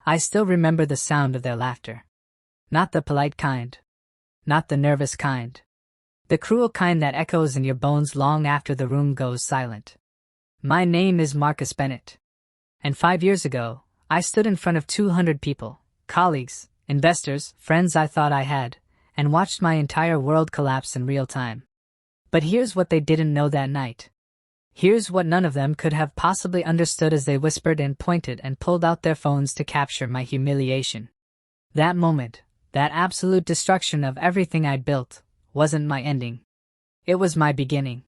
I still remember the sound of their laughter. Not the polite kind. Not the nervous kind. The cruel kind that echoes in your bones long after the room goes silent. My name is Marcus Bennett. And 5 years ago, I stood in front of 200 people, colleagues, investors, friends I thought I had, and watched my entire world collapse in real time. But here's what they didn't know that night. Here's what none of them could have possibly understood as they whispered and pointed and pulled out their phones to capture my humiliation. That moment, that absolute destruction of everything I'd built, wasn't my ending. It was my beginning.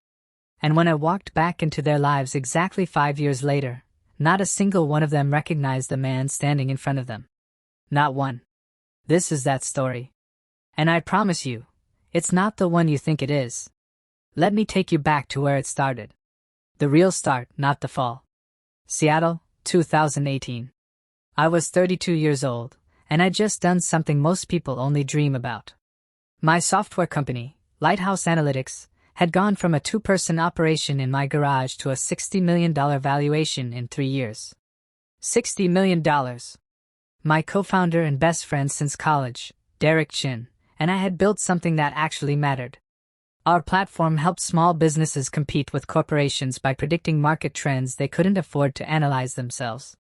And when I walked back into their lives exactly 5 years later, not a single one of them recognized the man standing in front of them. Not one. This is that story. And I promise you, it's not the one you think it is. Let me take you back to where it started. The real start, not the fall. Seattle, 2018. I was 32 years old, and I'd just done something most people only dream about. My software company, Lighthouse Analytics, had gone from a 2-person operation in my garage to a $60 million valuation in 3 years. $60 million. My co-founder and best friend since college, Derek Chin, and I had built something that actually mattered. Our platform helped small businesses compete with corporations by predicting market trends they couldn't afford to analyze themselves.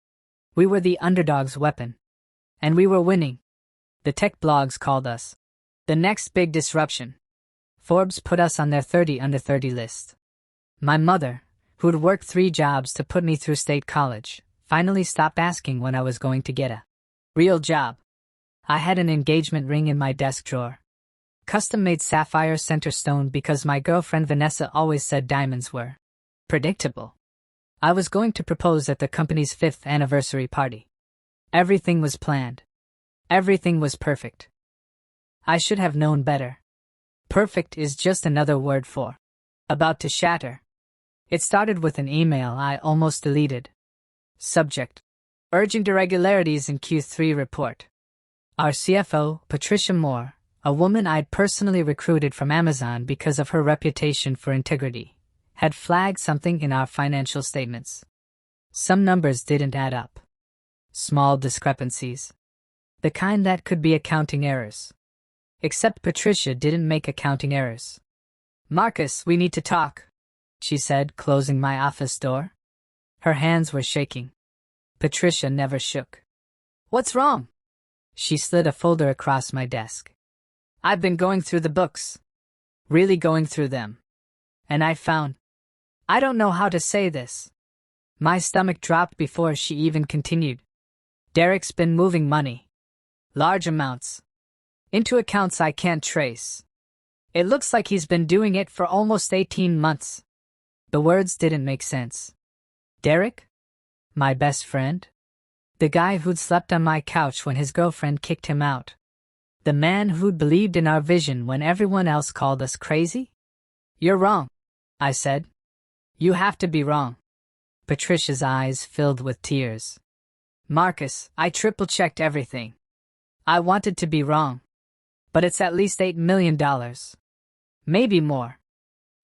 We were the underdog's weapon. And we were winning. The tech blogs called us the next big disruption. Forbes put us on their 30 under 30 list. My mother, who'd worked 3 jobs to put me through state college, finally stopped asking when I was going to get a real job. I had an engagement ring in my desk drawer. Custom-made sapphire center stone because my girlfriend Vanessa always said diamonds were predictable. I was going to propose at the company's 5th anniversary party. Everything was planned. Everything was perfect. I should have known better. Perfect is just another word for about to shatter. It started with an email I almost deleted. Subject: urgent irregularities in Q3 report. Our CFO, Patricia Moore, a woman I'd personally recruited from Amazon because of her reputation for integrity, had flagged something in our financial statements. Some numbers didn't add up. Small discrepancies. The kind that could be accounting errors. Except Patricia didn't make accounting errors. "Marcus, we need to talk," she said, closing my office door. Her hands were shaking. Patricia never shook. "What's wrong?" She slid a folder across my desk. "I've been going through the books. Really going through them. And I found... I don't know how to say this." My stomach dropped before she even continued. "Derek's been moving money. Large amounts. Into accounts I can't trace. It looks like he's been doing it for almost 18 months. The words didn't make sense. Derek? My best friend? The guy who'd slept on my couch when his girlfriend kicked him out? The man who'd believed in our vision when everyone else called us crazy? "You're wrong," I said. "You have to be wrong." Patricia's eyes filled with tears. "Marcus, I triple-checked everything. I wanted to be wrong. But it's at least $8 million. Maybe more.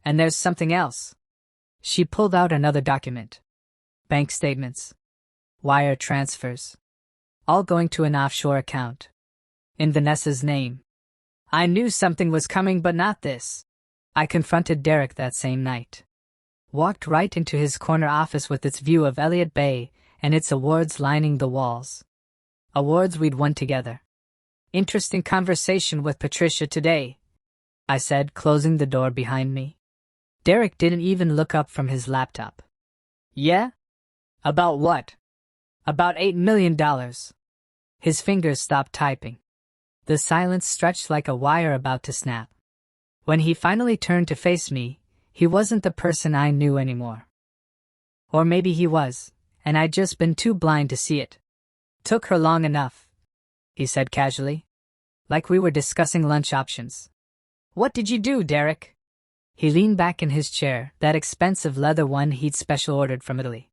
And there's something else." She pulled out another document. Bank statements. Wire transfers. All going to an offshore account. In Vanessa's name. I knew something was coming, but not this. I confronted Derek that same night. Walked right into his corner office with its view of Elliott Bay and its awards lining the walls. Awards we'd won together. "Interesting conversation with Patricia today," I said, closing the door behind me. Derek didn't even look up from his laptop. "Yeah? About what?" "About $8 million. His fingers stopped typing. The silence stretched like a wire about to snap. When he finally turned to face me, he wasn't the person I knew anymore. Or maybe he was, and I'd just been too blind to see it. "Took her long enough," he said casually, like we were discussing lunch options. "What did you do, Derek?" He leaned back in his chair, that expensive leather one he'd special ordered from Italy.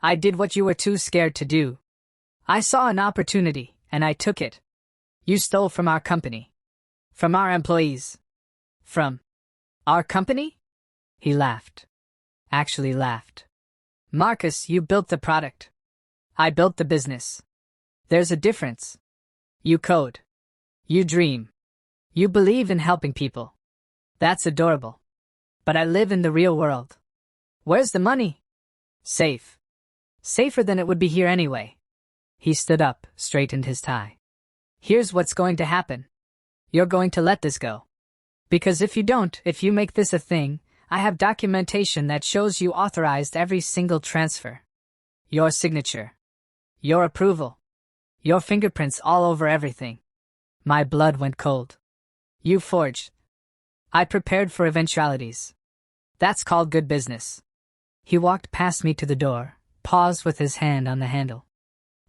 "I did what you were too scared to do. I saw an opportunity, and I took it. You stole from our company. From our employees. From our company?" He laughed. Actually laughed. "Marcus, you built the product. I built the business. There's a difference. You code. You dream. You believe in helping people. That's adorable. But I live in the real world. Where's the money? Safe. Safer than it would be here anyway. He stood up, straightened his tie. Here's what's going to happen. You're going to let this go. Because if you don't, if you make this a thing, I have documentation that shows you authorized every single transfer. Your signature. Your approval. Your fingerprints all over everything. My blood went cold. You forged. I prepared for eventualities. That's called good business. He walked past me to the door, paused with his hand on the handle.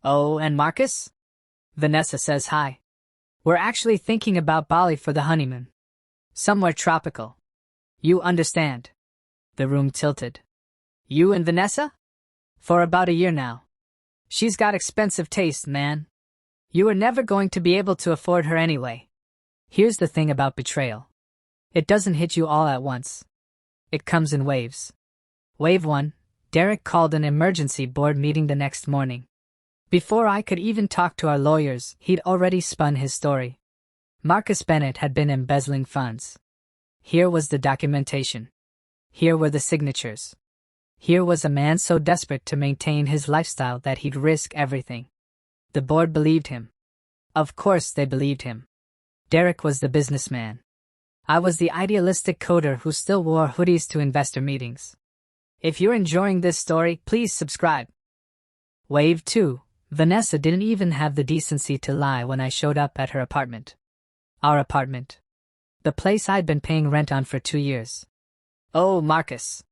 Oh, and Marcus? Vanessa says hi. We're actually thinking about Bali for the honeymoon. Somewhere tropical. You understand. The room tilted. You and Vanessa? For about a year now. She's got expensive taste, man. You are never going to be able to afford her anyway. Here's the thing about betrayal. It doesn't hit you all at once. It comes in waves. Wave 1, Derek called an emergency board meeting the next morning. Before I could even talk to our lawyers, he'd already spun his story. Marcus Bennett had been embezzling funds. Here was the documentation. Here were the signatures. Here was a man so desperate to maintain his lifestyle that he'd risk everything. The board believed him. Of course they believed him. Derek was the businessman. I was the idealistic coder who still wore hoodies to investor meetings. If you're enjoying this story, please subscribe. Wave 2. Vanessa didn't even have the decency to lie when I showed up at her apartment. Our apartment. The place I'd been paying rent on for 2 years. Oh, Marcus.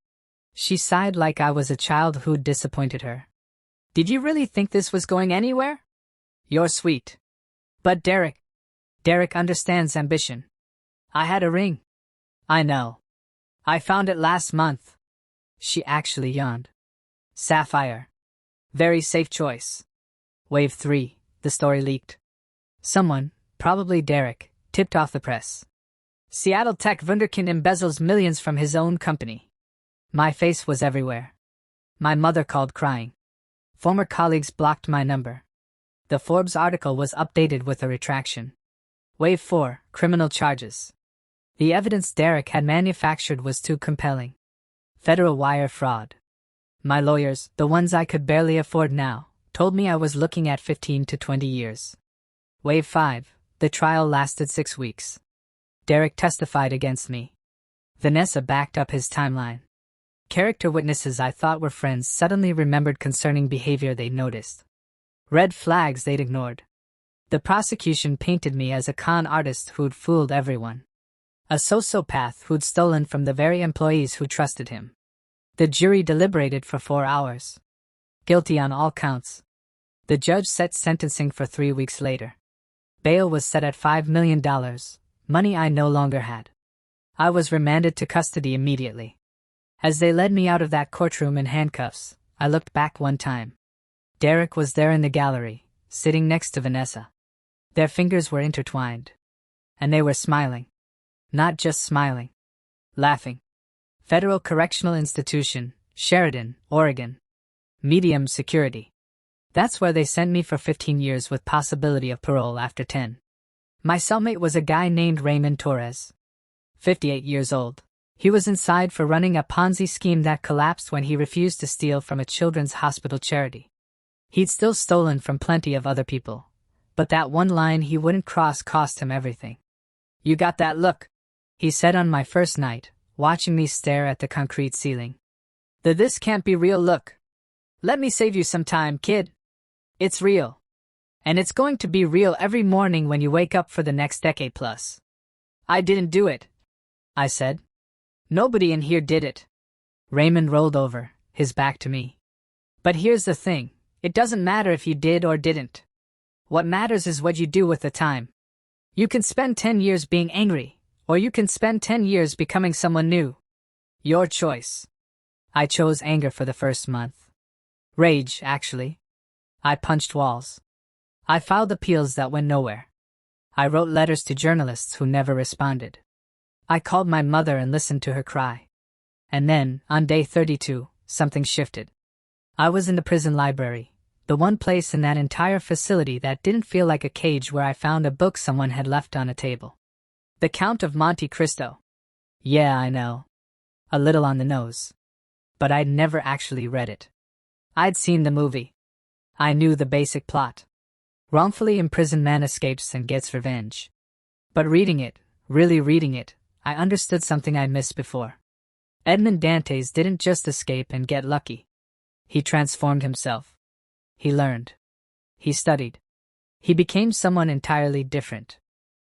She sighed like I was a child who'd disappointed her. Did you really think this was going anywhere? You're sweet. But Derek understands ambition. I had a ring. I know. I found it last month. She actually yawned. Sapphire. Very safe choice. Wave 3, the story leaked. Someone, probably Derek, tipped off the press. Seattle tech wunderkind embezzles millions from his own company. My face was everywhere. My mother called crying. Former colleagues blocked my number. The Forbes article was updated with a retraction. Wave 4, criminal charges. The evidence Derek had manufactured was too compelling. Federal wire fraud. My lawyers, the ones I could barely afford now, told me I was looking at 15 to 20 years. Wave 5, the trial lasted 6 weeks. Derek testified against me. Vanessa backed up his timeline. Character witnesses I thought were friends suddenly remembered concerning behavior they'd noticed. Red flags they'd ignored. The prosecution painted me as a con artist who'd fooled everyone. A sociopath who'd stolen from the very employees who trusted him. The jury deliberated for 4 hours. Guilty on all counts. The judge set sentencing for 3 weeks later. Bail was set at $5 million, money I no longer had. I was remanded to custody immediately. As they led me out of that courtroom in handcuffs, I looked back one time. Derek was there in the gallery, sitting next to Vanessa. Their fingers were intertwined. And they were smiling. Not just smiling. Laughing. Federal Correctional Institution, Sheridan, Oregon. Medium security. That's where they sent me for 15 years with possibility of parole after 10. My cellmate was a guy named Raymond Torres. 58 years old. He was inside for running a Ponzi scheme that collapsed when he refused to steal from a children's hospital charity. He'd still stolen from plenty of other people, but that one line he wouldn't cross cost him everything. You got that look, he said on my first night, watching me stare at the concrete ceiling. The this can't be real look. Let me save you some time, kid. It's real. And it's going to be real every morning when you wake up for the next decade plus. I didn't do it, I said. Nobody in here did it. Raymond rolled over, his back to me. But here's the thing, it doesn't matter if you did or didn't. What matters is what you do with the time. You can spend 10 years being angry, or you can spend 10 years becoming someone new. Your choice. I chose anger for the first month. Rage, actually. I punched walls. I filed appeals that went nowhere. I wrote letters to journalists who never responded. I called my mother and listened to her cry. And then, on day 32, something shifted. I was in the prison library, The one place in that entire facility that didn't feel like a cage, where I found a book someone had left on a table. The Count of Monte Cristo. Yeah, I know. A little on the nose. But I'd never actually read it. I'd seen the movie. I knew the basic plot. Wrongfully imprisoned man escapes and gets revenge. But reading it, really reading it, I understood something I'd missed before. Edmond Dantes didn't just escape and get lucky. He transformed himself. He learned. He studied. He became someone entirely different.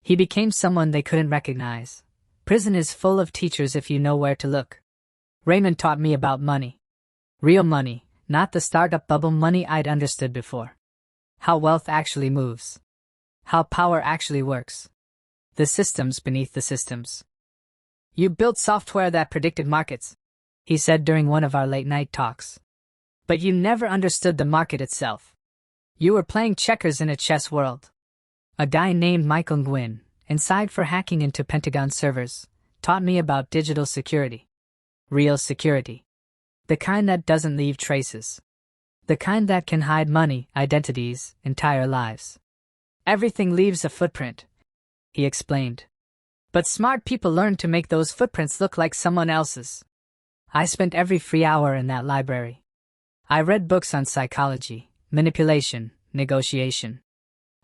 He became someone they couldn't recognize. Prison is full of teachers if you know where to look. Raymond taught me about money. Real money, not the startup bubble money I'd understood before. How wealth actually moves. How power actually works. The systems beneath the systems. You built software that predicted markets, he said during one of our late-night talks. But you never understood the market itself. You were playing checkers in a chess world. A guy named Michael Nguyen, inside for hacking into Pentagon servers, taught me about digital security. Real security. The kind that doesn't leave traces. The kind that can hide money, identities, entire lives. Everything leaves a footprint, he explained. But smart people learn to make those footprints look like someone else's. I spent every free hour in that library. I read books on psychology, manipulation, negotiation.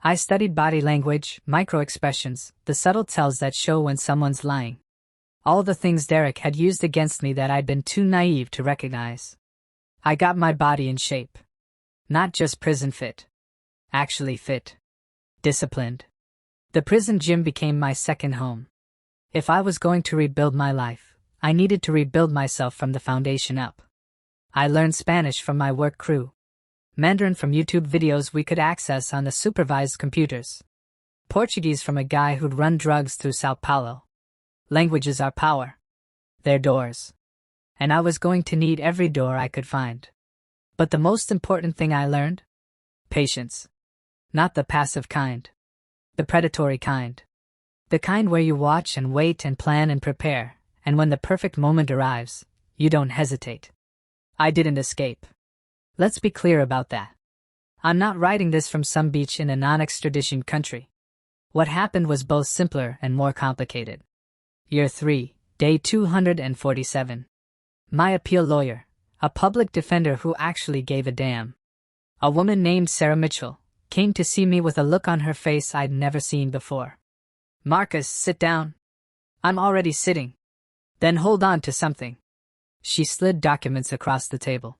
I studied body language, micro-expressions, the subtle tells that show when someone's lying. All the things Derek had used against me that I'd been too naive to recognize. I got my body in shape. Not just prison fit. Actually fit. Disciplined. The prison gym became my second home. If I was going to rebuild my life, I needed to rebuild myself from the foundation up. I learned Spanish from my work crew. Mandarin from YouTube videos we could access on the supervised computers. Portuguese from a guy who'd run drugs through Sao Paulo. Languages are power. They're doors. And I was going to need every door I could find. But the most important thing I learned? Patience. Not the passive kind. The predatory kind. The kind where you watch and wait and plan and prepare, and when the perfect moment arrives, you don't hesitate. I didn't escape. Let's be clear about that. I'm not writing this from some beach in a non-extradition country. What happened was both simpler and more complicated. Year 3, day 247. My appeal lawyer, a public defender who actually gave a damn. A woman named Sarah Mitchell, came to see me with a look on her face I'd never seen before. Marcus, sit down. I'm already sitting. Then hold on to something. She slid documents across the table.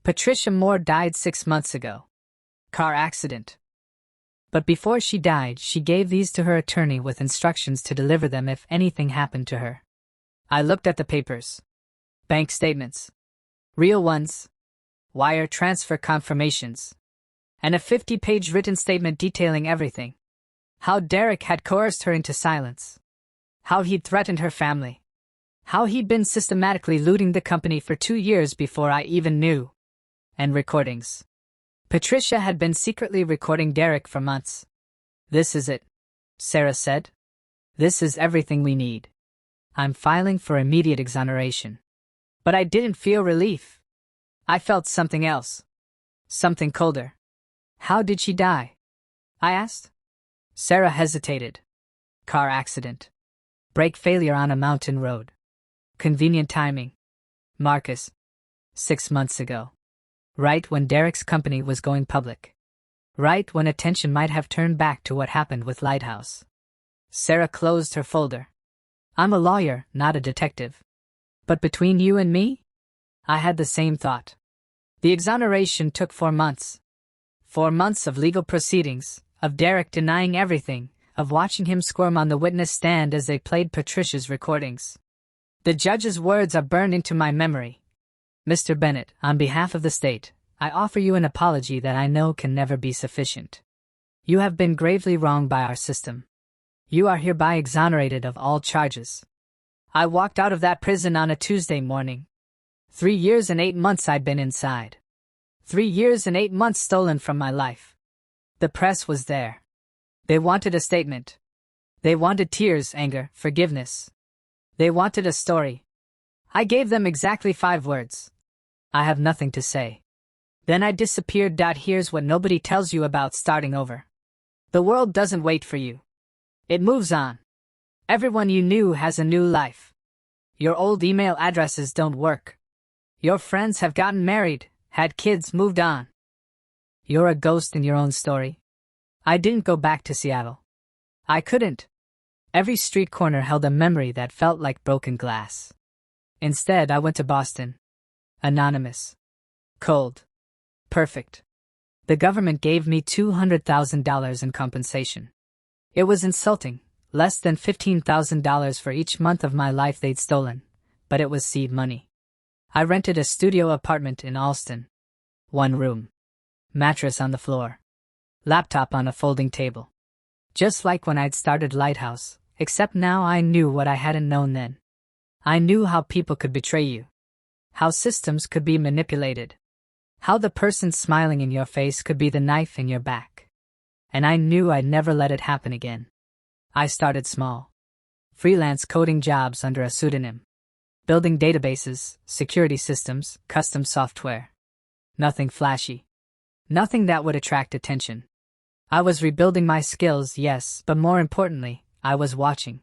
Patricia Moore died 6 months ago. Car accident. But before she died, she gave these to her attorney with instructions to deliver them if anything happened to her. I looked at the papers. Bank statements. Real ones. Wire transfer confirmations. And a 50-page written statement detailing everything. How Derek had coerced her into silence. How he'd threatened her family. How he'd been systematically looting the company for 2 years before I even knew. And recordings. Patricia had been secretly recording Derek for months. This is it, Sarah said. This is everything we need. I'm filing for immediate exoneration. But I didn't feel relief. I felt something else. Something colder. How did she die? I asked. Sarah hesitated. Car accident. Brake failure on a mountain road. Convenient timing. Marcus. 6 months ago. Right when Derek's company was going public. Right when attention might have turned back to what happened with Lighthouse. Sarah closed her folder. I'm a lawyer, not a detective. But between you and me? I had the same thought. The exoneration took 4 months. 4 months of legal proceedings, of Derek denying everything, of watching him squirm on the witness stand as they played Patricia's recordings. The judge's words are burned into my memory. Mr. Bennett, on behalf of the state, I offer you an apology that I know can never be sufficient. You have been gravely wronged by our system. You are hereby exonerated of all charges. I walked out of that prison on a Tuesday morning. 3 years and 8 months I'd been inside. 3 years and 8 months stolen from my life. The press was there. They wanted a statement. They wanted tears, anger, forgiveness. They wanted a story. I gave them exactly 5 words. I have nothing to say. Then I disappeared. Here's what nobody tells you about starting over. The world doesn't wait for you. It moves on. Everyone you knew has a new life. Your old email addresses don't work. Your friends have gotten married, had kids, moved on. You're a ghost in your own story. I didn't go back to Seattle. I couldn't. Every street corner held a memory that felt like broken glass. Instead, I went to Boston. Anonymous. Cold. Perfect. The government gave me $200,000 in compensation. It was insulting, less than $15,000 for each month of my life they'd stolen, but it was seed money. I rented a studio apartment in Allston. 1 room. Mattress on the floor. Laptop on a folding table. Just like when I'd started Lighthouse, except now I knew what I hadn't known then. I knew how people could betray you. How systems could be manipulated. How the person smiling in your face could be the knife in your back. And I knew I'd never let it happen again. I started small. Freelance coding jobs under a pseudonym. Building databases, security systems, custom software. Nothing flashy. Nothing that would attract attention. I was rebuilding my skills, yes, but more importantly, I was watching.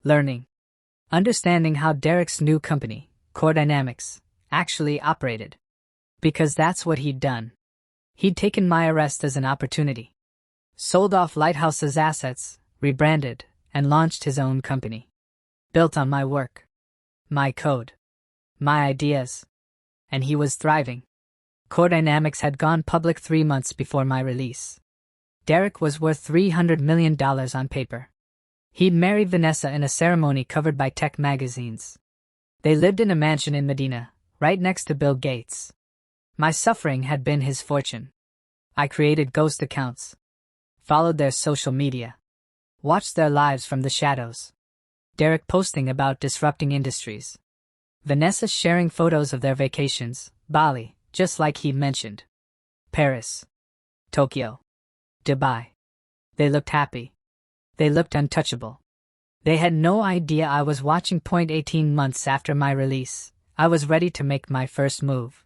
Learning. Understanding how Derek's new company, Core Dynamics, actually operated. Because that's what he'd done. He'd taken my arrest as an opportunity. Sold off Lighthouse's assets, rebranded, and launched his own company. Built on my work. My code. My ideas. And he was thriving. Core Dynamics had gone public 3 months before my release. Derek was worth $300 million on paper. He'd married Vanessa in a ceremony covered by tech magazines. They lived in a mansion in Medina, right next to Bill Gates. My suffering had been his fortune. I created ghost accounts. Followed their social media. Watched their lives from the shadows. Derek posting about disrupting industries. Vanessa sharing photos of their vacations, Bali, just like he mentioned. Paris. Tokyo. Dubai. They looked happy. They looked untouchable. They had no idea I was watching. 18 months after my release, I was ready to make my first move.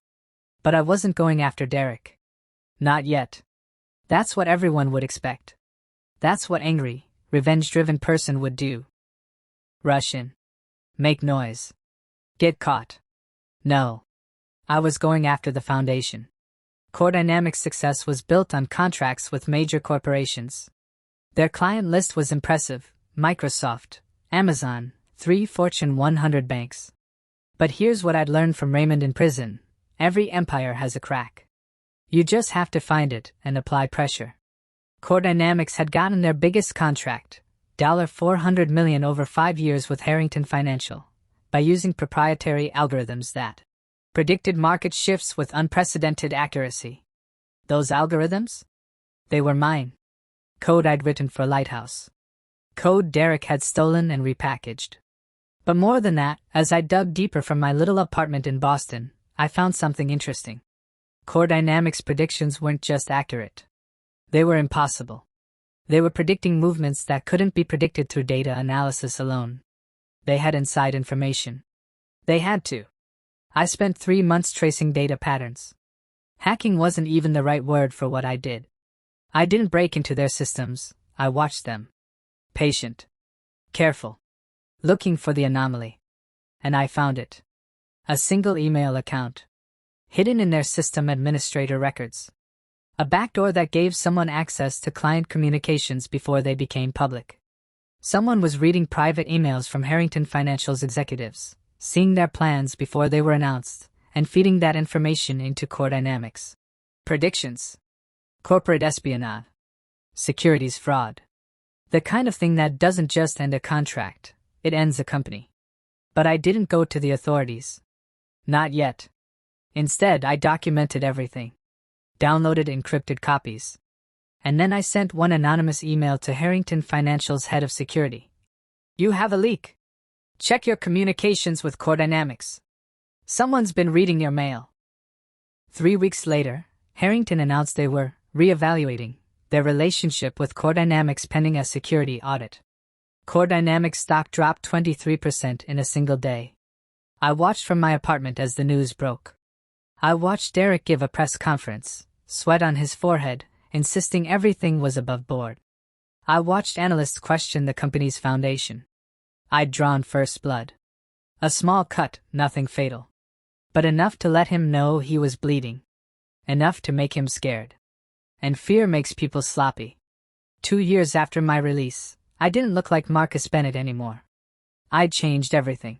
But I wasn't going after Derek. Not yet. That's what everyone would expect. That's what angry, revenge-driven person would do. Rush in. Make noise. Get caught. No. I was going after the foundation. Core Dynamics' success was built on contracts with major corporations. Their client list was impressive: Microsoft, Amazon, 3 Fortune 100 banks. But here's what I'd learned from Raymond in prison: every empire has a crack. You just have to find it and apply pressure. Core Dynamics had gotten their biggest contract, $400 million over 5 years with Harrington Financial, by using proprietary algorithms that predicted market shifts with unprecedented accuracy. Those algorithms? They were mine. Code I'd written for Lighthouse. Code Derek had stolen and repackaged. But more than that, as I dug deeper from my little apartment in Boston, I found something interesting. Core Dynamics' predictions weren't just accurate. They were impossible. They were predicting movements that couldn't be predicted through data analysis alone. They had inside information. They had to. I spent 3 months tracing data patterns. Hacking wasn't even the right word for what I did. I didn't break into their systems, I watched them. Patient. Careful. Looking for the anomaly. And I found it. A single email account. Hidden in their system administrator records. A backdoor that gave someone access to client communications before they became public. Someone was reading private emails from Harrington Financial's executives, seeing their plans before they were announced, and feeding that information into Core Dynamics. Predictions. Corporate espionage. Securities fraud. The kind of thing that doesn't just end a contract, it ends a company. But I didn't go to the authorities. Not yet. Instead, I documented everything. Downloaded encrypted copies. And then I sent one anonymous email to Harrington Financial's head of security. You have a leak. Check your communications with Core Dynamics. Someone's been reading your mail. 3 weeks later, Harrington announced they were reevaluating their relationship with Core Dynamics pending a security audit. Core Dynamics stock dropped 23% in a single day. I watched from my apartment as the news broke. I watched Derek give a press conference, sweat on his forehead, insisting everything was above board. I watched analysts question the company's foundation. I'd drawn first blood. A small cut, nothing fatal. But enough to let him know he was bleeding. Enough to make him scared. And fear makes people sloppy. 2 years after my release, I didn't look like Marcus Bennett anymore. I'd changed everything.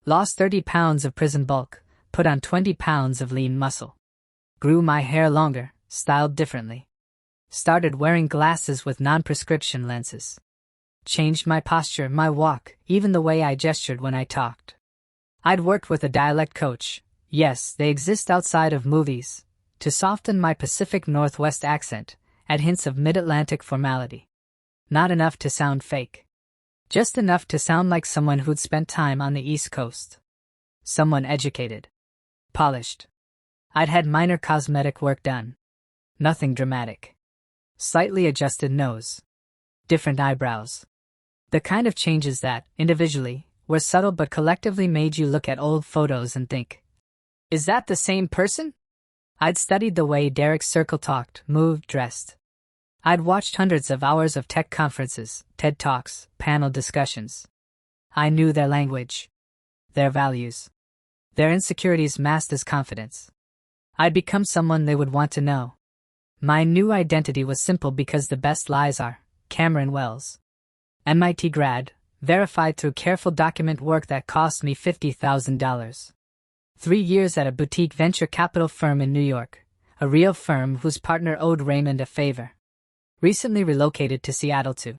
Lost 30 pounds of prison bulk, put on 20 pounds of lean muscle. Grew my hair longer, styled differently. Started wearing glasses with non-prescription lenses. Changed my posture, my walk, even the way I gestured when I talked. I'd worked with a dialect coach, yes, they exist outside of movies, to soften my Pacific Northwest accent, add hints of mid-Atlantic formality. Not enough to sound fake. Just enough to sound like someone who'd spent time on the East Coast. Someone educated. Polished. I'd had minor cosmetic work done. Nothing dramatic. Slightly adjusted nose. Different eyebrows. The kind of changes that, individually, were subtle but collectively made you look at old photos and think, is that the same person? I'd studied the way Derek's circle talked, moved, dressed. I'd watched hundreds of hours of tech conferences, TED Talks, panel discussions. I knew their language. Their values. Their insecurities masked as confidence. I'd become someone they would want to know. My new identity was simple because the best lies are, Cameron Wells. MIT grad, verified through careful document work that cost me $50,000. 3 years at a boutique venture capital firm in New York, a real firm whose partner owed Raymond a favor. Recently relocated to Seattle to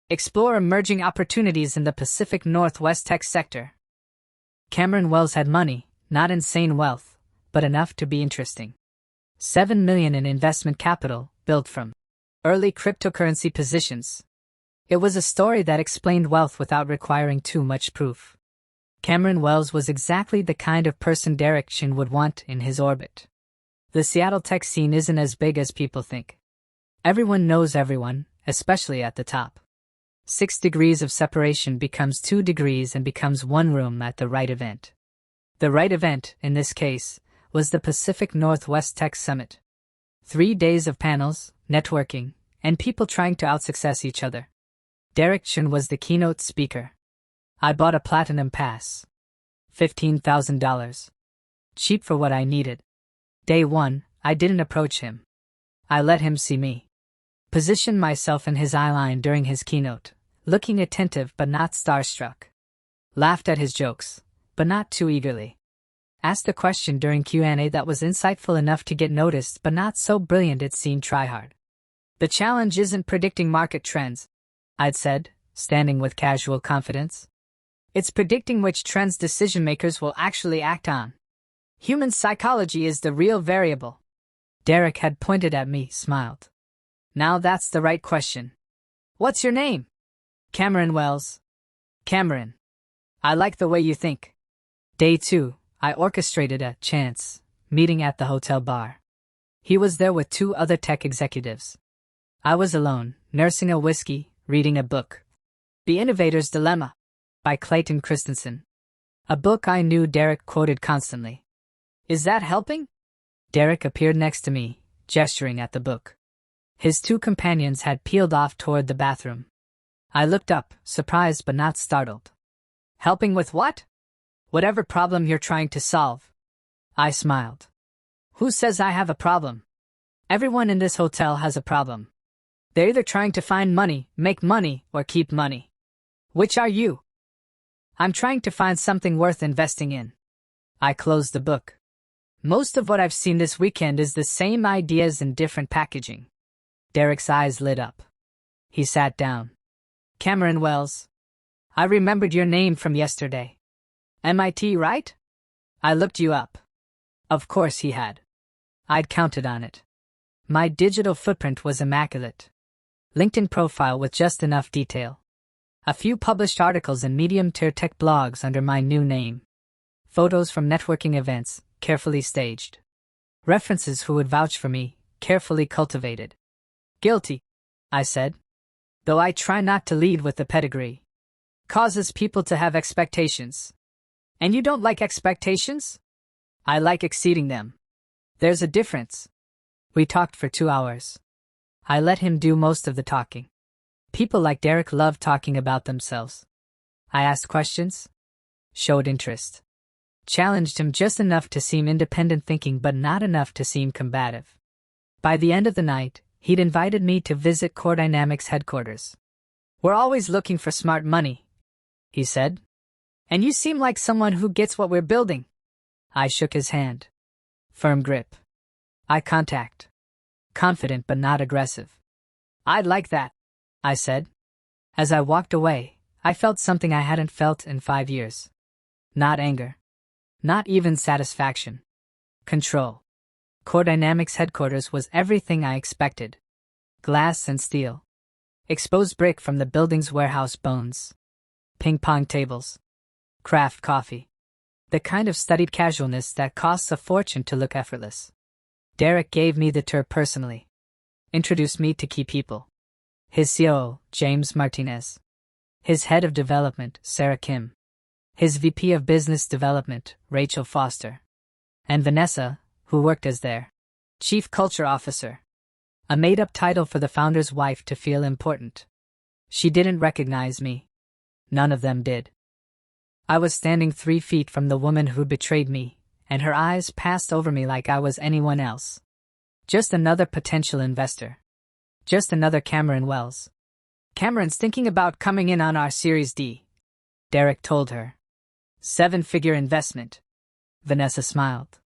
explore emerging opportunities in the Pacific Northwest tech sector. Cameron Wells had money, not insane wealth, but enough to be interesting. $7 million in investment capital, built from early cryptocurrency positions. It was a story that explained wealth without requiring too much proof. Cameron Wells was exactly the kind of person Derek Chin would want in his orbit. The Seattle tech scene isn't as big as people think. Everyone knows everyone, especially at the top. 6 degrees of separation becomes 2 degrees and becomes one room at the right event. The right event, in this case, was the Pacific Northwest Tech Summit. 3 days of panels, networking, and people trying to outsuccess each other. Derek Chin was the keynote speaker. I bought a platinum pass. $15,000. Cheap for what I needed. Day 1, I didn't approach him. I let him see me. Positioned myself in his eyeline during his keynote, looking attentive but not starstruck. Laughed at his jokes, but not too eagerly. Asked a question during Q&A that was insightful enough to get noticed but not so brilliant it seemed tryhard. The challenge isn't predicting market trends, I'd said, standing with casual confidence. It's predicting which trends decision-makers will actually act on. Human psychology is the real variable. Derek had pointed at me, smiled. Now that's the right question. What's your name? Cameron Wells. Cameron. I like the way you think. Day 2, I orchestrated a chance meeting at the hotel bar. He was there with 2 other tech executives. I was alone, nursing a whiskey, reading a book. The Innovator's Dilemma, by Clayton Christensen. A book I knew Derek quoted constantly. Is that helping? Derek appeared next to me, gesturing at the book. His 2 companions had peeled off toward the bathroom. I looked up, surprised but not startled. Helping with what? Whatever problem you're trying to solve. I smiled. Who says I have a problem? Everyone in this hotel has a problem. They're either trying to find money, make money, or keep money. Which are you? I'm trying to find something worth investing in. I closed the book. Most of what I've seen this weekend is the same ideas in different packaging. Derek's eyes lit up. He sat down. Cameron Wells. I remembered your name from yesterday. MIT, right? I looked you up. Of course he had. I'd counted on it. My digital footprint was immaculate. LinkedIn profile with just enough detail. A few published articles in medium-tier tech blogs under my new name. Photos from networking events, carefully staged. References who would vouch for me, carefully cultivated. Guilty, I said. Though I try not to lead with the pedigree. Causes people to have expectations. And you don't like expectations? I like exceeding them. There's a difference. We talked for 2 hours. I let him do most of the talking. People like Derek love talking about themselves. I asked questions, showed interest, challenged him just enough to seem independent thinking but not enough to seem combative. By the end of the night, he'd invited me to visit Core Dynamics headquarters. "We're always looking for smart money," he said. "And you seem like someone who gets what we're building." I shook his hand. Firm grip. Eye contact. Confident but not aggressive. "I'd like that," I said. As I walked away, I felt something I hadn't felt in 5 years. Not anger. Not even satisfaction. Control. Core Dynamics headquarters was everything I expected. Glass and steel. Exposed brick from the building's warehouse bones. Ping-pong tables. Craft coffee. The kind of studied casualness that costs a fortune to look effortless. Derek gave me the tour personally. Introduced me to key people. His COO, James Martinez. His head of development, Sarah Kim. His VP of business development, Rachel Foster. And Vanessa, who worked as their Chief Culture Officer. A made-up title for the founder's wife to feel important. She didn't recognize me. None of them did. I was standing 3 feet from the woman who betrayed me, and her eyes passed over me like I was anyone else. Just another potential investor. Just another Cameron Wells. "Cameron's thinking about coming in on our Series D," Derek told her. 7-figure investment. Vanessa smiled.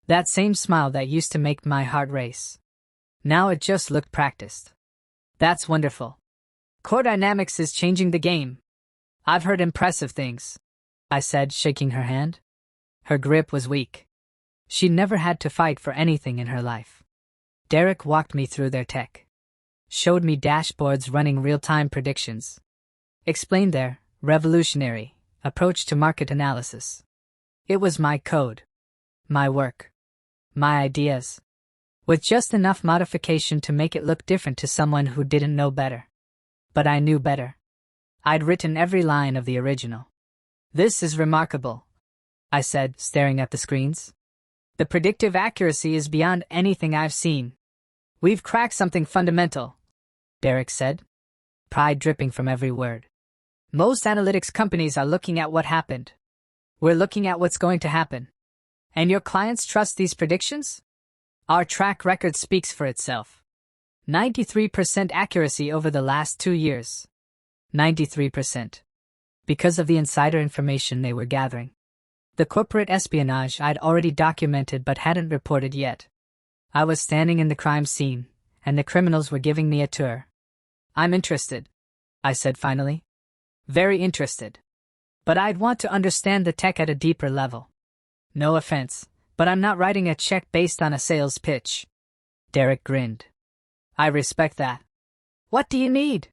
That same smile that used to make my heart race. Now it just looked practiced. "That's wonderful. Core Dynamics is changing the game. I've heard impressive things," I said, shaking her hand. Her grip was weak. She'd never had to fight for anything in her life. Derek walked me through their tech. Showed me dashboards running real-time predictions. Explained their revolutionary approach to market analysis. It was my code. My work. My ideas. With just enough modification to make it look different to someone who didn't know better. But I knew better. I'd written every line of the original. "This is remarkable," I said, staring at the screens. "The predictive accuracy is beyond anything I've seen. We've cracked something fundamental," Derek said, pride dripping from every word. "Most analytics companies are looking at what happened. We're looking at what's going to happen. And your clients trust these predictions? Our track record speaks for itself. 93% accuracy over the last 2 years. 93%. Because of the insider information they were gathering. The corporate espionage I'd already documented but hadn't reported yet. I was standing in the crime scene, and the criminals were giving me a tour. "I'm interested," I said finally. "Very interested. But I'd want to understand the tech at a deeper level. No offense, but I'm not writing a check based on a sales pitch." Derek grinned. "I respect that. What do you need?"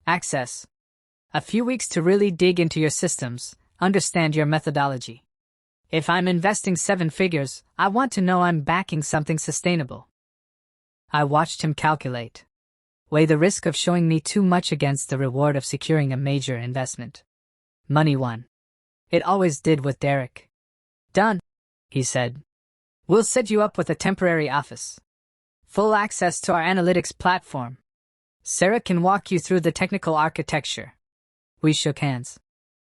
"Access. A few weeks to really dig into your systems, understand your methodology. If I'm investing 7 figures, I want to know I'm backing something sustainable." I watched him calculate. Weigh the risk of showing me too much against the reward of securing a major investment. Money won. It always did with Derek. "Done," he said. "We'll set you up with a temporary office. Full access to our analytics platform. Sarah can walk you through the technical architecture." We shook hands.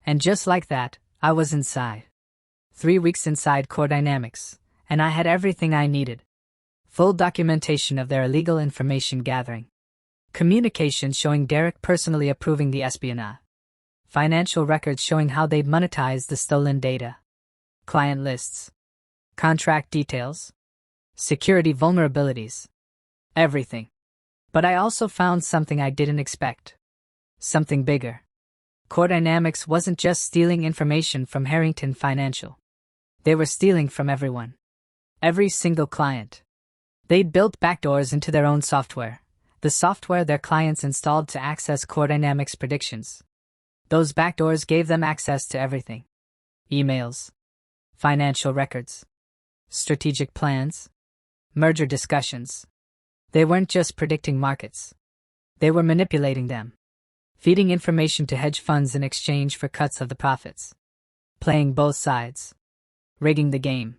And just like that, I was inside. 3 weeks inside Core Dynamics, and I had everything I needed. Full documentation of their illegal information gathering. Communications showing Derek personally approving the espionage. Financial records showing how they'd monetized the stolen data. Client lists. Contract details. Security vulnerabilities. Everything. But I also found something I didn't expect. Something bigger. Core Dynamics wasn't just stealing information from Harrington Financial. They were stealing from everyone. Every single client. They'd built backdoors into their own software, the software their clients installed to access Core Dynamics predictions. Those backdoors gave them access to everything. Emails. Financial records. Strategic plans. Merger discussions. They weren't just predicting markets. They were manipulating them. Feeding information to hedge funds in exchange for cuts of the profits. Playing both sides. Rigging the game.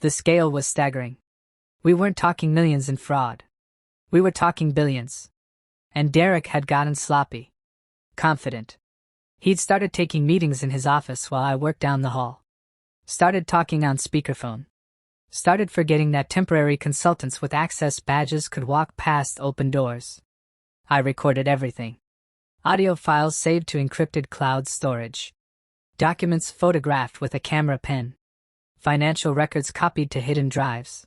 The scale was staggering. We weren't talking millions in fraud. We were talking billions. And Derek had gotten sloppy. Confident. He'd started taking meetings in his office while I worked down the hall. Started talking on speakerphone. Started forgetting that temporary consultants with access badges could walk past open doors. I recorded everything. Audio files saved to encrypted cloud storage. Documents photographed with a camera pen. Financial records copied to hidden drives.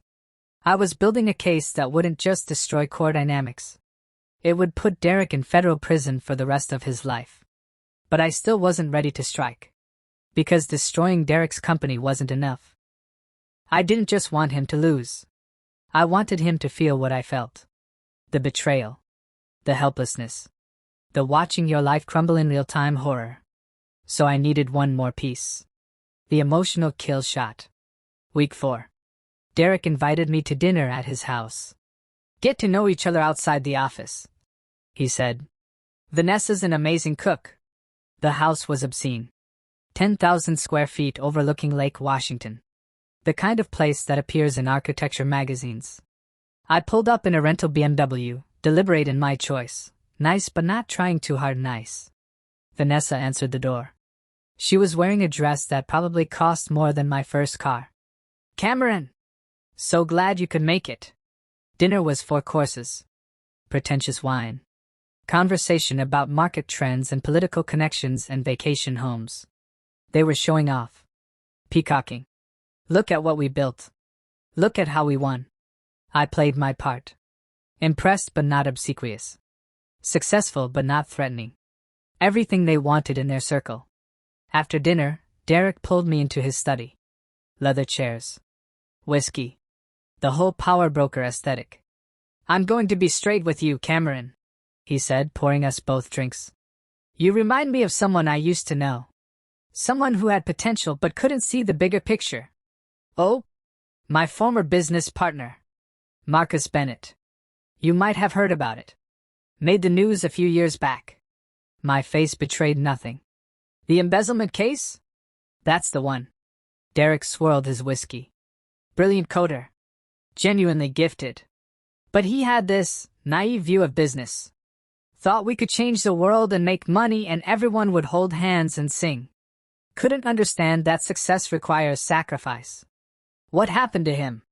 I was building a case that wouldn't just destroy core dynamics. It would put Derek in federal prison for the rest of his life. But I still wasn't ready to strike. Because destroying Derek's company wasn't enough. I didn't just want him to lose. I wanted him to feel what I felt. The betrayal. The helplessness. The watching your life crumble in real-time horror. So I needed one more piece. The emotional kill shot. Week 4. Derek invited me to dinner at his house. Get to know each other outside the office, he said. Vanessa's an amazing cook. The house was obscene. 10,000 square feet overlooking Lake Washington. The kind of place that appears in architecture magazines. I pulled up in a rental BMW, deliberate in my choice. Nice but not trying too hard nice. Vanessa answered the door. She was wearing a dress that probably cost more than my first car. Cameron! So glad you could make it. Dinner was 4 courses. Pretentious wine. Conversation about market trends and political connections and vacation homes. They were showing off. Peacocking. Look at what we built. Look at how we won. I played my part. Impressed but not obsequious. Successful but not threatening. Everything they wanted in their circle. After dinner, Derek pulled me into his study. Leather chairs. Whiskey. The whole power broker aesthetic. I'm going to be straight with you, Cameron, he said, pouring us both drinks. You remind me of someone I used to know. Someone who had potential but couldn't see the bigger picture. Oh? My former business partner. Marcus Bennett. You might have heard about it. Made the news a few years back. My face betrayed nothing. The embezzlement case? That's the one. Derek swirled his whiskey. Brilliant coder. Genuinely gifted. But he had this naive view of business. Thought we could change the world and make money and everyone would hold hands and sing. Couldn't understand that success requires sacrifice. What happened to him?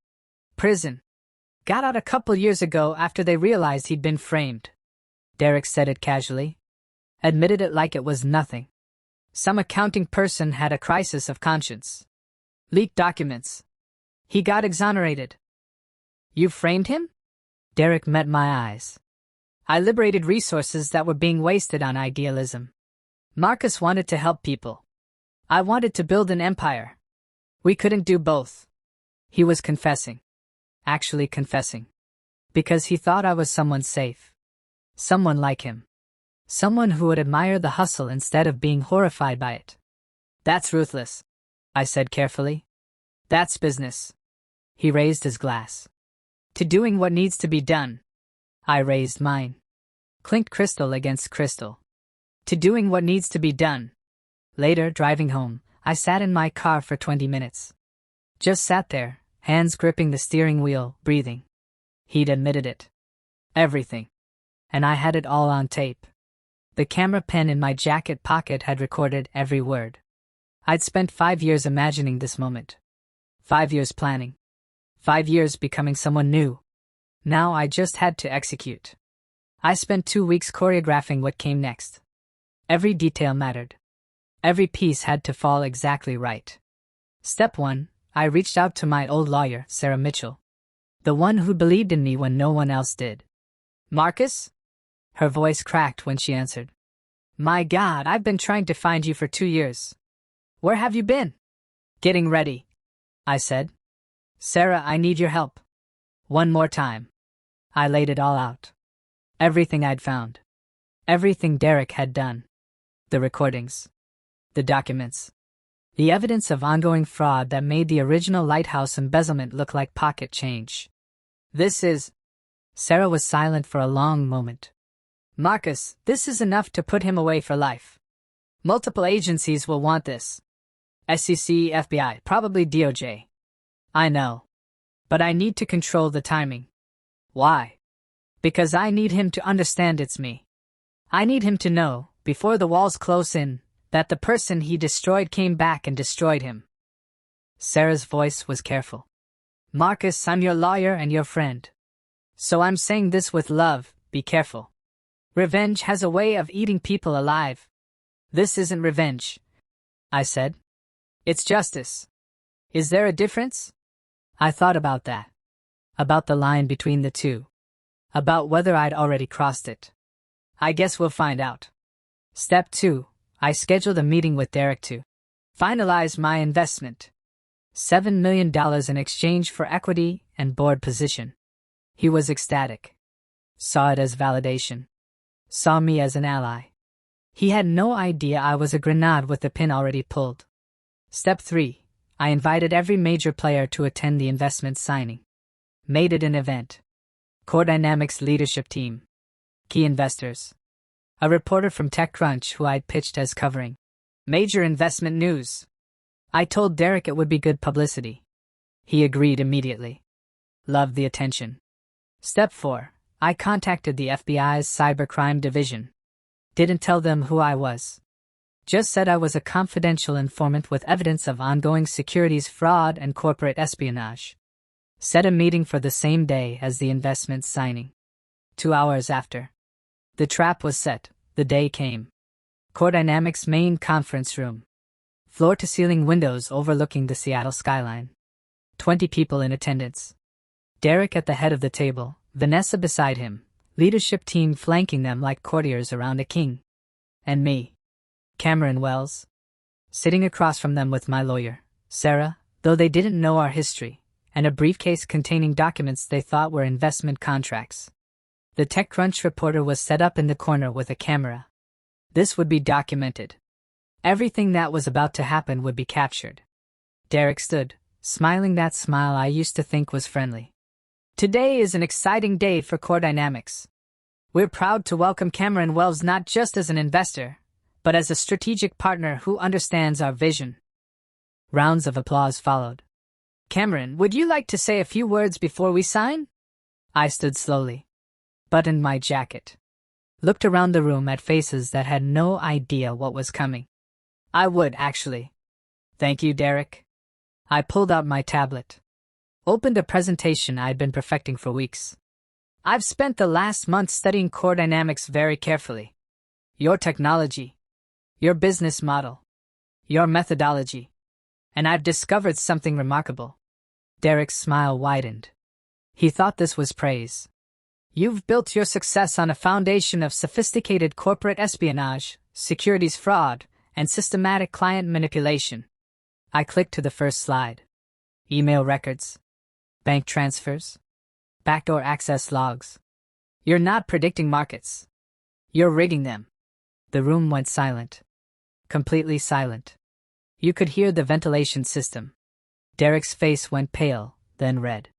Prison. Got out a couple years ago after they realized he'd been framed. Derek said it casually. Admitted it like it was nothing. Some accounting person had a crisis of conscience. Leaked documents. He got exonerated. You framed him? Derek met my eyes. I liberated resources that were being wasted on idealism. Marcus wanted to help people. I wanted to build an empire. We couldn't do both. He was confessing. Actually confessing. Because he thought I was someone safe. Someone like him. Someone who would admire the hustle instead of being horrified by it. That's ruthless, I said carefully. That's business. He raised his glass. To doing what needs to be done. I raised mine. Clinked crystal against crystal. To doing what needs to be done. Later, driving home, I sat in my car for 20 minutes. Just sat there, hands gripping the steering wheel, breathing. He'd admitted it. Everything. And I had it all on tape. The camera pen in my jacket pocket had recorded every word. I'd spent 5 years imagining this moment. 5 years planning. 5 years becoming someone new. Now I just had to execute. I spent 2 weeks choreographing what came next. Every detail mattered. Every piece had to fall exactly right. Step 1, I reached out to my old lawyer, Sarah Mitchell. The one who believed in me when no one else did. Marcus? Her voice cracked when she answered. My God, I've been trying to find you for 2 years. Where have you been? Getting ready, I said. Sarah, I need your help. One more time. I laid it all out. Everything I'd found. Everything Derek had done. The recordings. The documents. The evidence of ongoing fraud that made the original lighthouse embezzlement look like pocket change. This is... Sarah was silent for a long moment. Marcus, this is enough to put him away for life. Multiple agencies will want this. SEC, FBI, probably DOJ. I know. But I need to control the timing. Why? Because I need him to understand it's me. I need him to know, before the walls close in, that the person he destroyed came back and destroyed him. Sarah's voice was careful. Marcus, I'm your lawyer and your friend. So I'm saying this with love, be careful. Revenge has a way of eating people alive. This isn't revenge, I said. It's justice. Is there a difference? I thought about that. About the line between the two. About whether I'd already crossed it. I guess we'll find out. Step 2. I scheduled a meeting with Derek to finalize my investment. $7 million in exchange for equity and board position. He was ecstatic. Saw it as validation. Saw me as an ally. He had no idea I was a grenade with the pin already pulled. Step 3. I invited every major player to attend the investment signing. Made it an event. Core Dynamics leadership team. Key investors. A reporter from TechCrunch who I'd pitched as covering major investment news. I told Derek it would be good publicity. He agreed immediately. Loved the attention. Step 4. I contacted the FBI's cybercrime division. Didn't tell them who I was. Just said I was a confidential informant with evidence of ongoing securities fraud and corporate espionage. Set a meeting for the same day as the investment signing. 2 hours after. The trap was set, the day came. Core Dynamics main conference room. Floor-to-ceiling windows overlooking the Seattle skyline. 20 people in attendance. Derek at the head of the table, Vanessa beside him, leadership team flanking them like courtiers around a king. And me. Cameron Wells. Sitting across from them with my lawyer, Sarah, though they didn't know our history, and a briefcase containing documents they thought were investment contracts. The TechCrunch reporter was set up in the corner with a camera. This would be documented. Everything that was about to happen would be captured. Derek stood, smiling that smile I used to think was friendly. Today is an exciting day for Core Dynamics. We're proud to welcome Cameron Wells not just as an investor, but as a strategic partner who understands our vision. Rounds of applause followed. Cameron, would you like to say a few words before we sign? I stood slowly. Buttoned my jacket. Looked around the room at faces that had no idea what was coming. I would, actually. Thank you, Derek. I pulled out my tablet. Opened a presentation I'd been perfecting for weeks. I've spent the last month studying Core Dynamics very carefully. Your technology. Your business model. Your methodology. And I've discovered something remarkable. Derek's smile widened. He thought this was praise. You've built your success on a foundation of sophisticated corporate espionage, securities fraud, and systematic client manipulation. I clicked to the first slide. Email records. Bank transfers. Backdoor access logs. You're not predicting markets. You're rigging them. The room went silent. Completely silent. You could hear the ventilation system. Derek's face went pale, then red.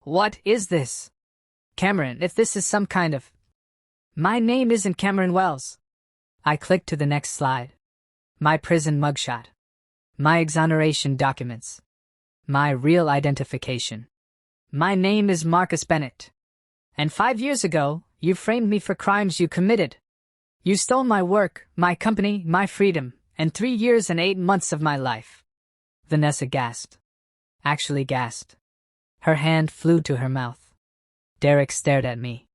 What is this? Cameron, if this is some kind of... My name isn't Cameron Wells. I clicked to the next slide. My prison mugshot. My exoneration documents. My real identification. My name is Marcus Bennett. And 5 years ago, you framed me for crimes you committed. You stole my work, my company, my freedom, and 3 years and 8 months of my life. Vanessa gasped. Actually gasped. Her hand flew to her mouth. Derek stared at me.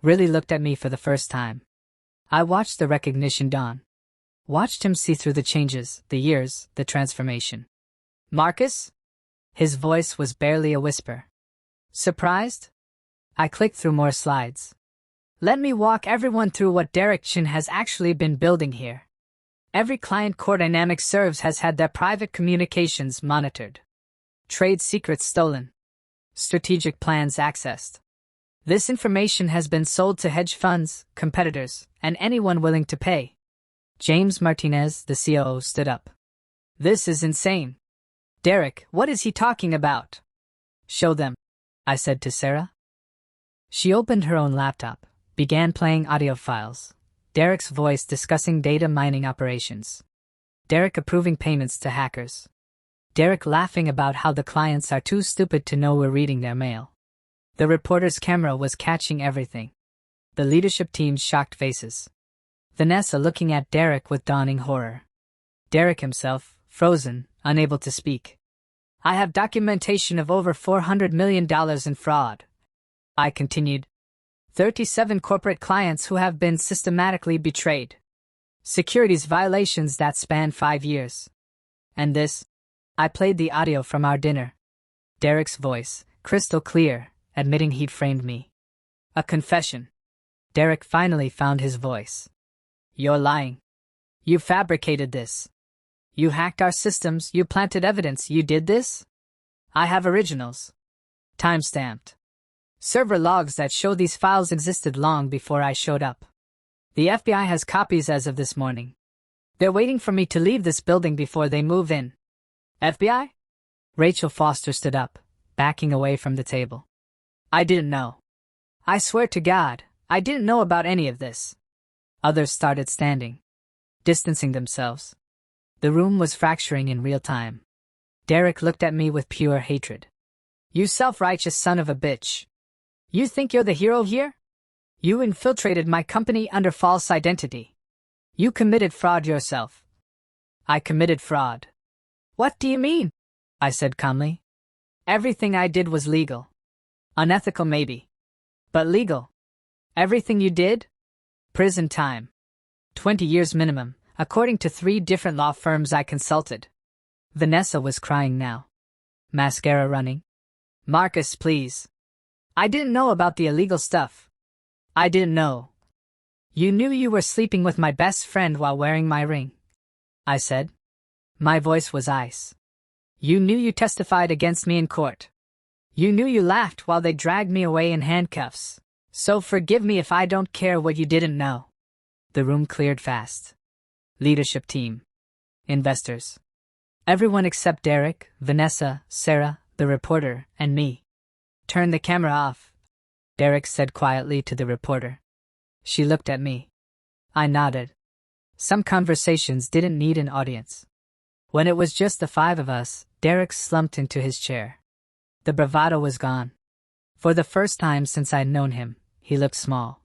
Really looked at me for the first time. I watched the recognition dawn. Watched him see through the changes, the years, the transformation. Marcus? His voice was barely a whisper. Surprised? I clicked through more slides. Let me walk everyone through what Derek Chin has actually been building here. Every client Core Dynamics serves has had their private communications monitored. Trade secrets stolen. Strategic plans accessed. This information has been sold to hedge funds, competitors, and anyone willing to pay. James Martinez, the COO, stood up. This is insane. Derek, what is he talking about? Show them, I said to Sarah. She opened her own laptop, began playing audio files. Derek's voice discussing data mining operations. Derek approving payments to hackers. Derek laughing about how the clients are too stupid to know we're reading their mail. The reporter's camera was catching everything. The leadership team's shocked faces. Vanessa looking at Derek with dawning horror. Derek himself, frozen, unable to speak. I have documentation of over $400 million in fraud. I continued. 37 corporate clients who have been systematically betrayed. Securities violations that span 5 years. And this? I played the audio from our dinner. Derek's voice, crystal clear, admitting he'd framed me. A confession. Derek finally found his voice. You're lying. You fabricated this. You hacked our systems, you planted evidence, you did this? I have originals. Time-stamped. Server logs that show these files existed long before I showed up. The FBI has copies as of this morning. They're waiting for me to leave this building before they move in. FBI? Rachel Foster stood up, backing away from the table. I didn't know. I swear to God, I didn't know about any of this. Others started standing, distancing themselves. The room was fracturing in real time. Derek looked at me with pure hatred. You self-righteous son of a bitch. You think you're the hero here? You infiltrated my company under false identity. You committed fraud yourself. I committed fraud. What do you mean? I said calmly. Everything I did was legal. Unethical maybe. But legal. Everything you did? Prison time. 20 years minimum, according to 3 different law firms I consulted. Vanessa was crying now. Mascara running. Marcus, please. I didn't know about the illegal stuff. I didn't know. You knew you were sleeping with my best friend while wearing my ring. I said. My voice was ice. You knew you testified against me in court. You knew you laughed while they dragged me away in handcuffs. So forgive me if I don't care what you didn't know. The room cleared fast. Leadership team. Investors. Everyone except Derek, Vanessa, Sarah, the reporter, and me. Turn the camera off, Derek said quietly to the reporter. She looked at me. I nodded. Some conversations didn't need an audience. When it was just the 5 of us, Derek slumped into his chair. The bravado was gone. For the first time since I'd known him, he looked small.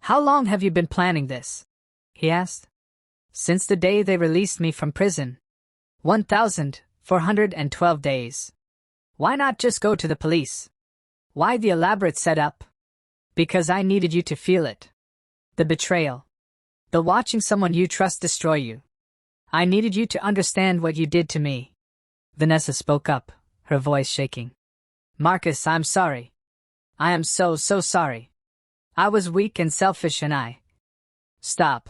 How long have you been planning this? He asked. Since the day they released me from prison. 1,412 days. Why not just go to the police? Why the elaborate setup? Because I needed you to feel it. The betrayal. The watching someone you trust destroy you. I needed you to understand what you did to me. Vanessa spoke up, her voice shaking. Marcus, I'm sorry. I am so sorry. I was weak and selfish and I... Stop.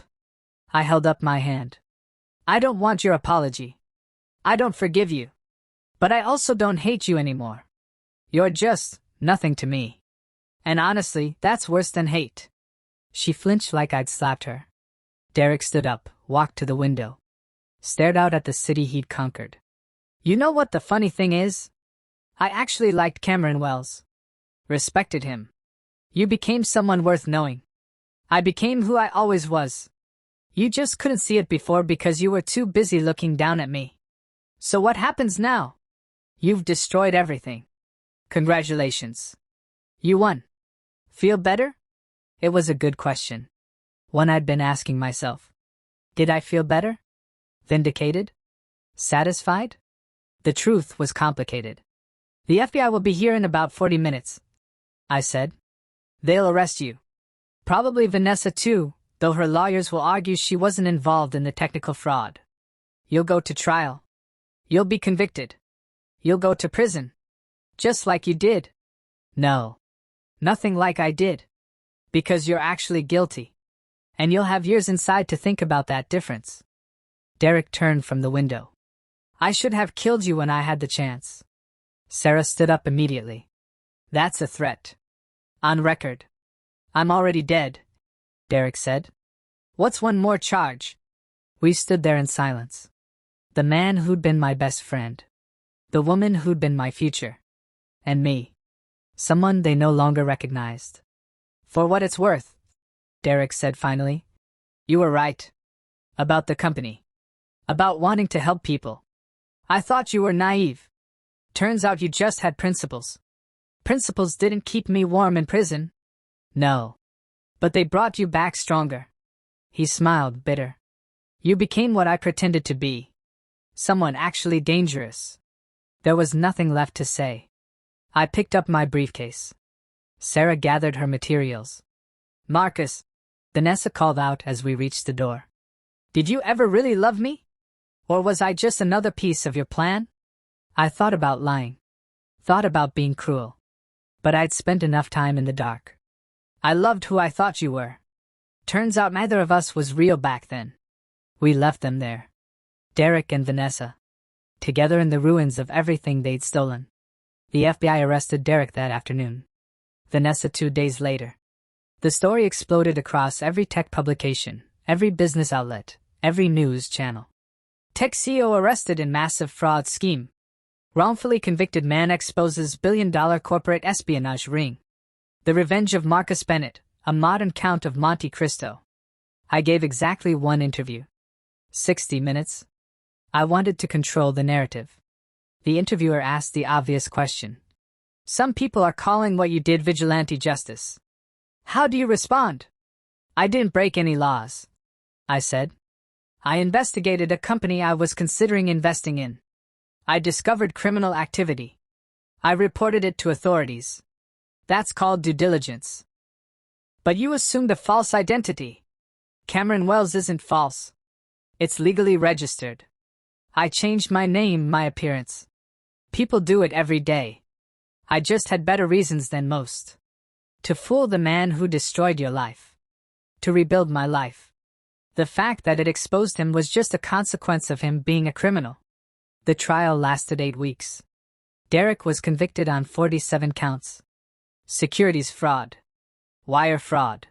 I held up my hand. I don't want your apology. I don't forgive you. But I also don't hate you anymore. You're just nothing to me. And honestly, that's worse than hate. She flinched like I'd slapped her. Derek stood up, walked to the window. Stared out at the city he'd conquered. You know what the funny thing is? I actually liked Cameron Wells. Respected him. You became someone worth knowing. I became who I always was. You just couldn't see it before because you were too busy looking down at me. So what happens now? You've destroyed everything. Congratulations. You won. Feel better? It was a good question. One I'd been asking myself. Did I feel better? Vindicated? Satisfied? The truth was complicated. The FBI will be here in about 40 minutes, I said. They'll arrest you. Probably Vanessa too, though her lawyers will argue she wasn't involved in the technical fraud. You'll go to trial. You'll be convicted. You'll go to prison. Just like you did. No. Nothing like I did. Because you're actually guilty. And you'll have years inside to think about that difference. Derek turned from the window. I should have killed you when I had the chance. Sarah stood up immediately. That's a threat. On record. I'm already dead, Derek said. What's one more charge? We stood there in silence. The man who'd been my best friend. The woman who'd been my future. And me. Someone they no longer recognized. For what it's worth, Derek said finally. You were right. About the company. About wanting to help people. I thought you were naive. Turns out you just had principles. Principles didn't keep me warm in prison. No. But they brought you back stronger. He smiled, bitter. You became what I pretended to be. Someone actually dangerous. There was nothing left to say. I picked up my briefcase. Sarah gathered her materials. Marcus, Vanessa called out as we reached the door. Did you ever really love me? Or was I just another piece of your plan? I thought about lying. Thought about being cruel. But I'd spent enough time in the dark. I loved who I thought you were. Turns out neither of us was real back then. We left them there. Derek and Vanessa. Together in the ruins of everything they'd stolen. The FBI arrested Derek that afternoon. Vanessa 2 days later. The story exploded across every tech publication, every business outlet, every news channel. Tech CEO arrested in massive fraud scheme. Wrongfully convicted man exposes billion-dollar corporate espionage ring. The revenge of Marcus Bennett, a modern Count of Monte Cristo. I gave exactly one interview. 60 minutes. I wanted to control the narrative. The interviewer asked the obvious question. Some people are calling what you did vigilante justice. How do you respond? I didn't break any laws, I said. I investigated a company I was considering investing in. I discovered criminal activity. I reported it to authorities. That's called due diligence. But you assumed a false identity. Cameron Wells isn't false. It's legally registered. I changed my name, my appearance. People do it every day. I just had better reasons than most. To fool the man who destroyed your life. To rebuild my life. The fact that it exposed him was just a consequence of him being a criminal. The trial lasted 8 weeks. Derek was convicted on 47 counts. Securities fraud. Wire fraud.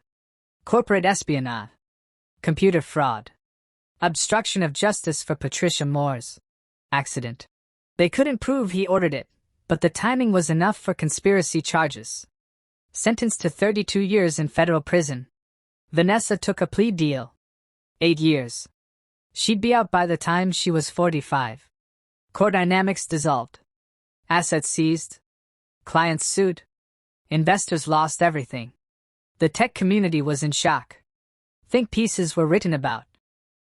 Corporate espionage. Computer fraud. Obstruction of justice for Patricia Moore's accident. They couldn't prove he ordered it, but the timing was enough for conspiracy charges. Sentenced to 32 years in federal prison. Vanessa took a plea deal. 8 years. She'd be out by the time she was 45. Court dynamics dissolved. Assets seized. Clients sued. Investors lost everything. The tech community was in shock. Think pieces were written about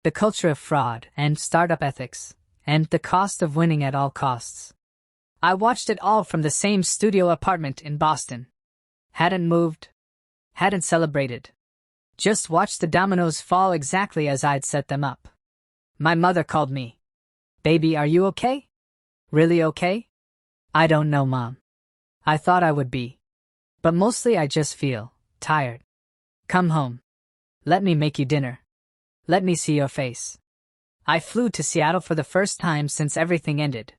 the culture of fraud and startup ethics, and the cost of winning at all costs. I watched it all from the same studio apartment in Boston. Hadn't moved. Hadn't celebrated. Just watched the dominoes fall exactly as I'd set them up. My mother called me. Baby, are you okay? Really okay? I don't know, Mom. I thought I would be. But mostly I just feel tired. Come home. Let me make you dinner. Let me see your face. I flew to Seattle for the first time since everything ended.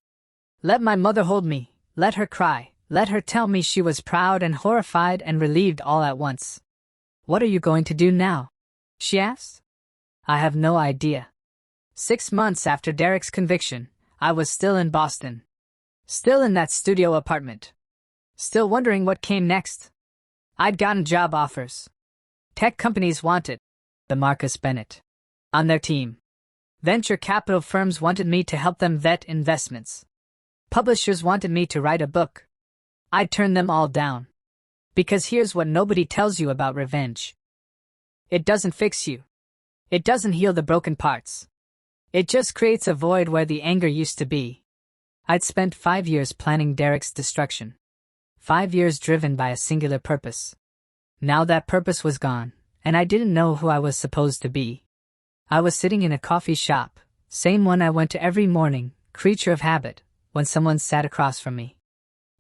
Let my mother hold me, let her cry, let her tell me she was proud and horrified and relieved all at once. What are you going to do now? She asked. I have no idea. 6 months after Derek's conviction, I was still in Boston. Still in that studio apartment. Still wondering what came next. I'd gotten job offers. Tech companies wanted the Marcus Bennett on their team. Venture capital firms wanted me to help them vet investments. Publishers wanted me to write a book. I turned them all down. Because here's what nobody tells you about revenge. It doesn't fix you. It doesn't heal the broken parts. It just creates a void where the anger used to be. I'd spent 5 years planning Derek's destruction. 5 years driven by a singular purpose. Now that purpose was gone, and I didn't know who I was supposed to be. I was sitting in a coffee shop, same one I went to every morning, creature of habit, when someone sat across from me.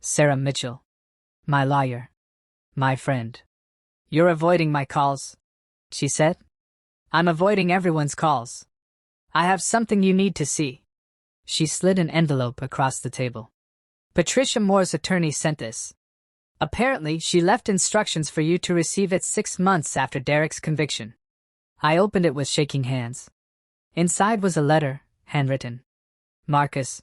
Sarah Mitchell. My lawyer. My friend. You're avoiding my calls, she said. I'm avoiding everyone's calls. I have something you need to see. She slid an envelope across the table. Patricia Moore's attorney sent this. Apparently, she left instructions for you to receive it 6 months after Derek's conviction. I opened it with shaking hands. Inside was a letter, handwritten. Marcus,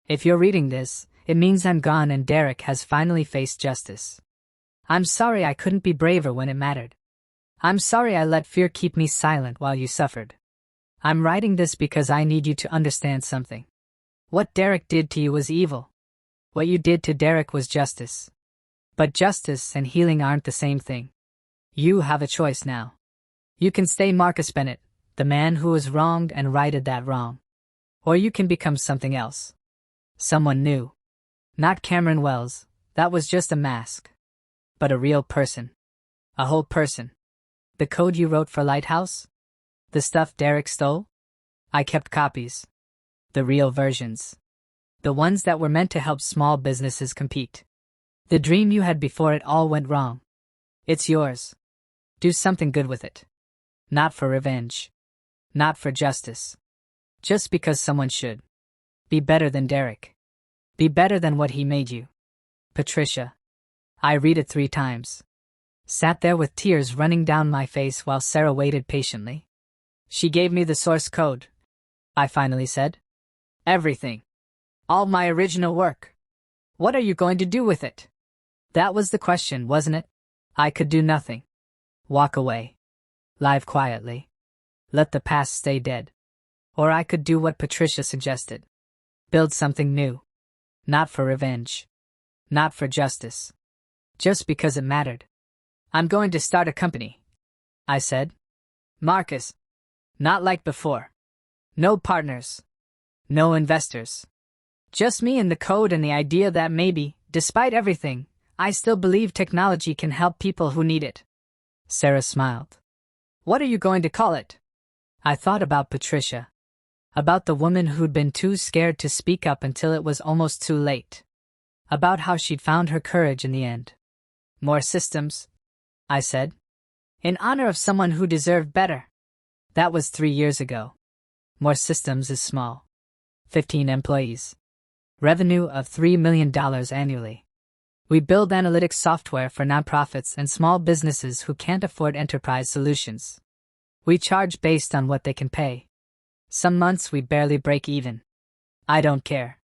if you're reading this, it means I'm gone and Derek has finally faced justice. I'm sorry I couldn't be braver when it mattered. I'm sorry I let fear keep me silent while you suffered. I'm writing this because I need you to understand something. What Derek did to you was evil. What you did to Derek was justice. But justice and healing aren't the same thing. You have a choice now. You can stay Marcus Bennett, the man who was wronged and righted that wrong. Or you can become something else. Someone new. Not Cameron Wells, that was just a mask. But a real person. A whole person. The code you wrote for Lighthouse? The stuff Derek stole? I kept copies. The real versions. The ones that were meant to help small businesses compete. The dream you had before it all went wrong. It's yours. Do something good with it. Not for revenge. Not for justice. Just because someone should. Be better than Derek. Be better than what he made you. Patricia. I read it 3 times. Sat there with tears running down my face while Sarah waited patiently. She gave me the source code. I finally said. Everything. All my original work. What are you going to do with it? That was the question, wasn't it? I could do nothing. Walk away. Live quietly. Let the past stay dead. Or I could do what Patricia suggested. Build something new. Not for revenge. Not for justice. Just because it mattered. I'm going to start a company, I said. Marcus. Not like before. No partners. No investors. Just me and the code and the idea that maybe, despite everything, I still believe technology can help people who need it. Sarah smiled. What are you going to call it? I thought about Patricia. About the woman who'd been too scared to speak up until it was almost too late. About how she'd found her courage in the end. More systems, I said. In honor of someone who deserved better. That was 3 years ago. More systems is small. 15 employees. Revenue of $3 million annually. We build analytics software for nonprofits and small businesses who can't afford enterprise solutions. We charge based on what they can pay. Some months we barely break even. I don't care.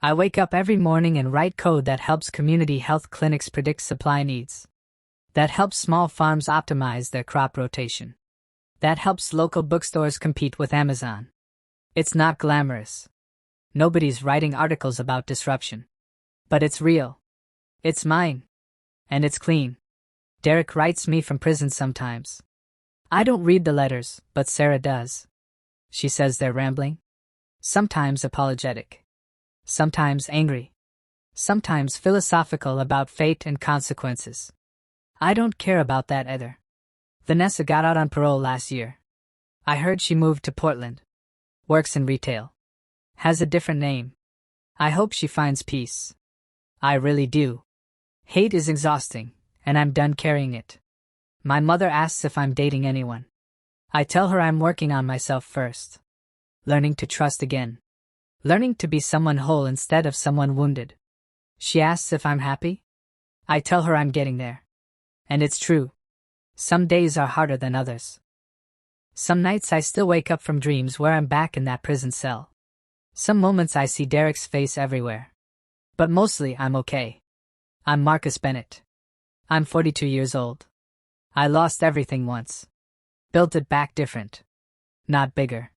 I wake up every morning and write code that helps community health clinics predict supply needs. That helps small farms optimize their crop rotation. That helps local bookstores compete with Amazon. It's not glamorous. Nobody's writing articles about disruption. But it's real. It's mine. And it's clean. Derek writes me from prison sometimes. I don't read the letters, but Sarah does. She says they're rambling. Sometimes apologetic. Sometimes angry. Sometimes philosophical about fate and consequences. I don't care about that either. Vanessa got out on parole last year. I heard she moved to Portland. Works in retail. Has a different name. I hope she finds peace. I really do. Hate is exhausting, and I'm done carrying it. My mother asks if I'm dating anyone. I tell her I'm working on myself first. Learning to trust again. Learning to be someone whole instead of someone wounded. She asks if I'm happy. I tell her I'm getting there. And it's true. Some days are harder than others. Some nights I still wake up from dreams where I'm back in that prison cell. Some moments I see Derek's face everywhere. But mostly I'm okay. I'm Marcus Bennett. I'm 42 years old. I lost everything once. Built it back different. Not bigger.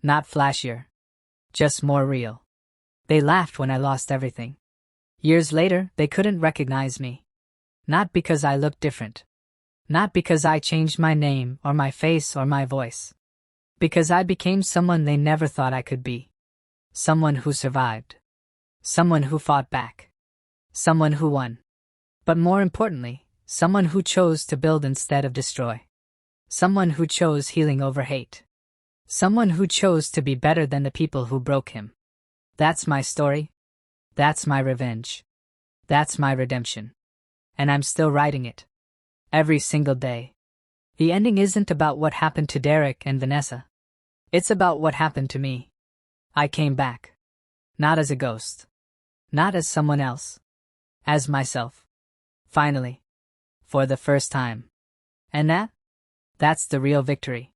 Not flashier. Just more real. They laughed when I lost everything. Years later, they couldn't recognize me. Not because I looked different. Not because I changed my name or my face or my voice. Because I became someone they never thought I could be. Someone who survived. Someone who fought back. Someone who won. But more importantly, someone who chose to build instead of destroy. Someone who chose healing over hate. Someone who chose to be better than the people who broke him. That's my story. That's my revenge. That's my redemption. And I'm still writing it. Every single day. The ending isn't about what happened to Derek and Vanessa. It's about what happened to me. I came back. Not as a ghost. Not as someone else. As myself. Finally. For the first time. And that's the real victory.